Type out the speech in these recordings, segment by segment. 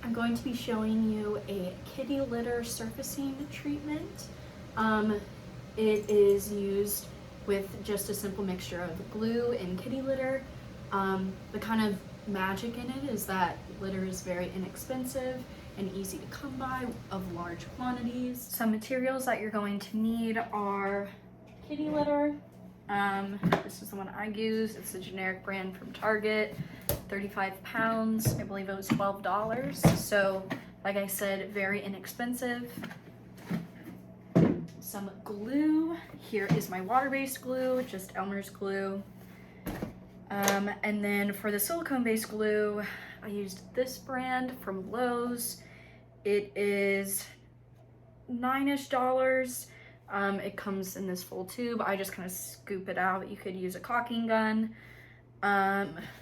I'm going to be showing you a kitty litter surfacing treatment. It is used with just a simple mixture of glue and kitty litter. The kind of magic in it is that litter is very inexpensive and easy to come by of large quantities. Some materials that you're going to need are kitty litter. This is the one I use. It's a generic brand from Target, 35 pounds. I believe it was $12. So, like I said, very inexpensive. Some glue. Here is my water-based glue, just Elmer's glue. And then for the silicone-based glue, I used this brand from Lowe's. It is $9-ish. It comes in this full tube. I just kind of scoop it out. You could use a caulking gun.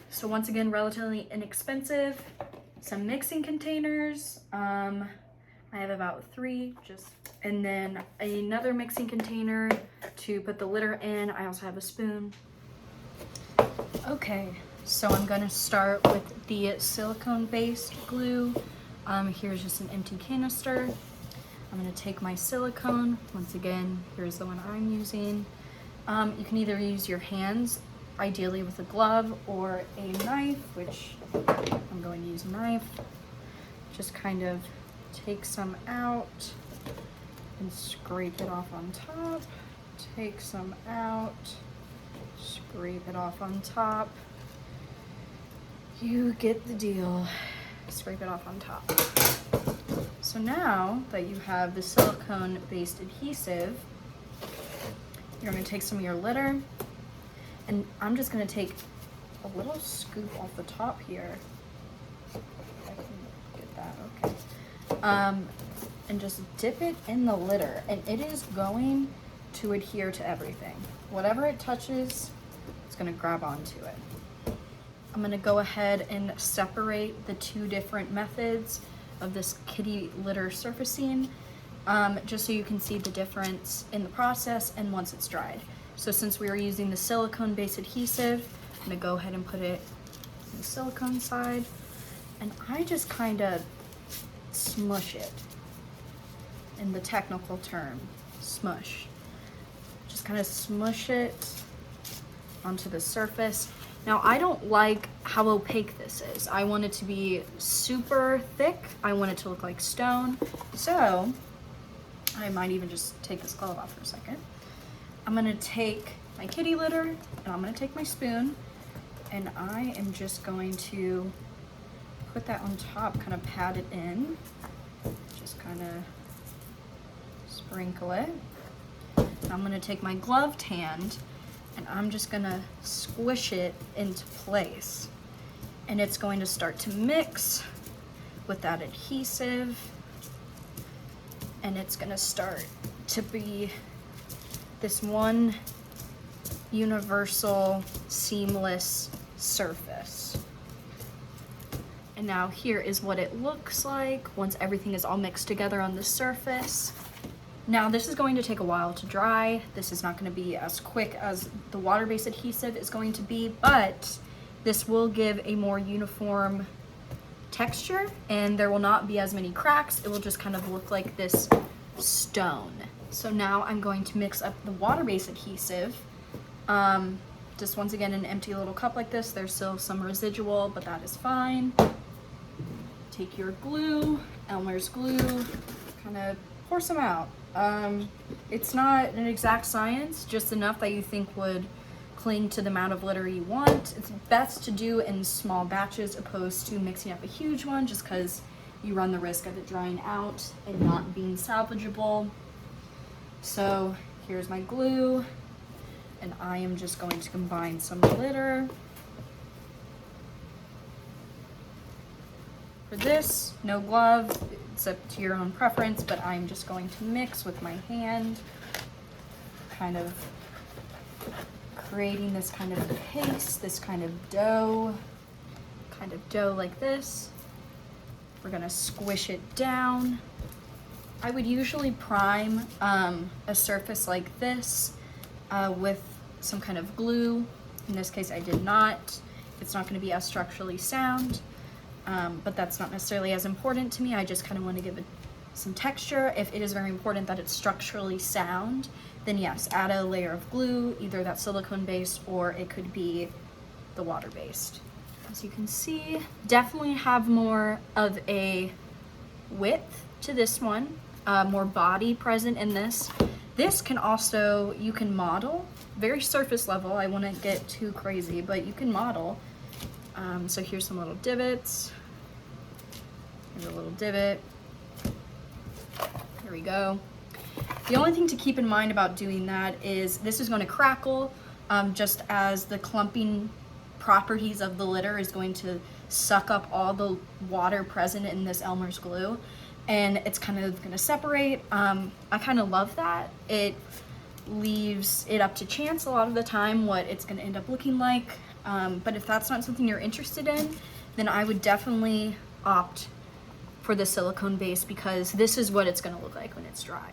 So once again, relatively inexpensive. Some mixing containers. I have about 3, and then another mixing container to put the litter in. I also have a spoon. Okay, so I'm gonna start with the silicone-based glue. Here's just an empty canister. I'm gonna take my silicone. Once again, here's the one I'm using. You can either use your hands, ideally with a glove, or a knife, which I'm going to use a knife. Just kind of take some out and scrape it off on top. Take some out, scrape it off on top. You get the deal. Scrape it off on top. So now that you have the silicone-based adhesive, you're going to take some of your litter, and I'm just going to take a little scoop off the top here. I can get that, okay. And just dip it in the litter, and it is going to adhere to everything. Whatever it touches, it's going to grab onto it. I'm going to go ahead and separate the 2 different methods of this kitty litter surfacing, just so you can see the difference in the process and once it's dried. So since we are using the silicone-based adhesive, I'm going to go ahead and put it on the silicone side, and I just kind of smush it. In the technical term, smush. Just kind of smush it onto the surface. Now, I don't like how opaque this is. I want it to be super thick. I want it to look like stone. So, I might even just take this glove off for a second. I'm gonna take my kitty litter, and I'm gonna take my spoon, and I am just going to put that on top, kind of pat it in. Just kind of sprinkle it. I'm gonna take my gloved hand, and I'm just gonna squish it into place. And it's going to start to mix with that adhesive, and it's gonna start to be this one universal seamless surface. And now here is what it looks like once everything is all mixed together on the surface. Now this is going to take a while to dry. This is not going to be as quick as the water-based adhesive is going to be, but this will give a more uniform texture, and there will not be as many cracks. It will just kind of look like this stone. So now I'm going to mix up the water-based adhesive. Just once again, an empty little cup like this. There's still some residual, but that is fine. Take your glue, Elmer's glue, kind of pour some out. It's not an exact science, just enough that you think would cling to the amount of litter you want. It's best to do in small batches opposed to mixing up a huge one, just because you run the risk of it drying out and not being salvageable. So here's my glue, and I am just going to combine some litter. For this, no glove, it's up to your own preference, but I'm just going to mix with my hand, kind of creating this kind of paste, this kind of dough like this. We're gonna squish it down. I would usually prime a surface like this with some kind of glue. In this case, I did not. It's not gonna be as structurally sound. but that's not necessarily as important to me. I just kind of want to give it some texture. If it is very important that it's structurally sound, then yes, add a layer of glue, either that silicone based or it could be the water based. As you can see, definitely have more of a width to this one, more body present in this. This can also, you can model, very surface level. I wouldn't get too crazy, but you can model. So here's some little divots. Here's a little divot. Here we go. The only thing to keep in mind about doing that is this is going to crackle, just as the clumping properties of the litter is going to suck up all the water present in this Elmer's glue, and it's kind of going to separate. I kind of love that. It leaves it up to chance a lot of the time what it's going to end up looking like, but if that's not something you're interested in, then I would definitely opt for the silicone base, because this is what it's going to look like when it's dry.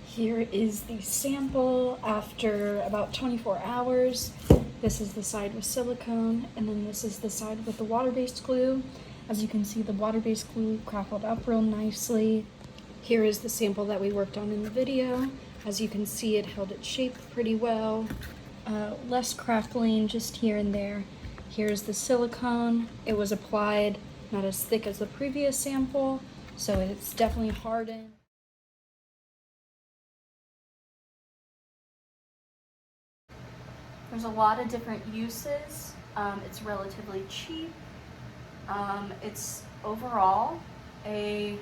Here is the sample after about 24 hours. This is the side with silicone, and then this is the side with the water-based glue. As you can see, the water-based glue crackled up real nicely. Here is the sample that we worked on in the video. As you can see, it held its shape pretty well. Less crackling just here and there. Here's the silicone. It was applied not as thick as the previous sample, so it's definitely hardened. There's a lot of different uses. It's relatively cheap. It's overall a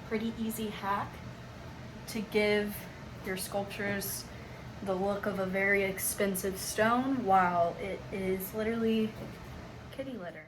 pretty easy hack to give your sculptures the look of a very expensive stone while it is literally kitty litter.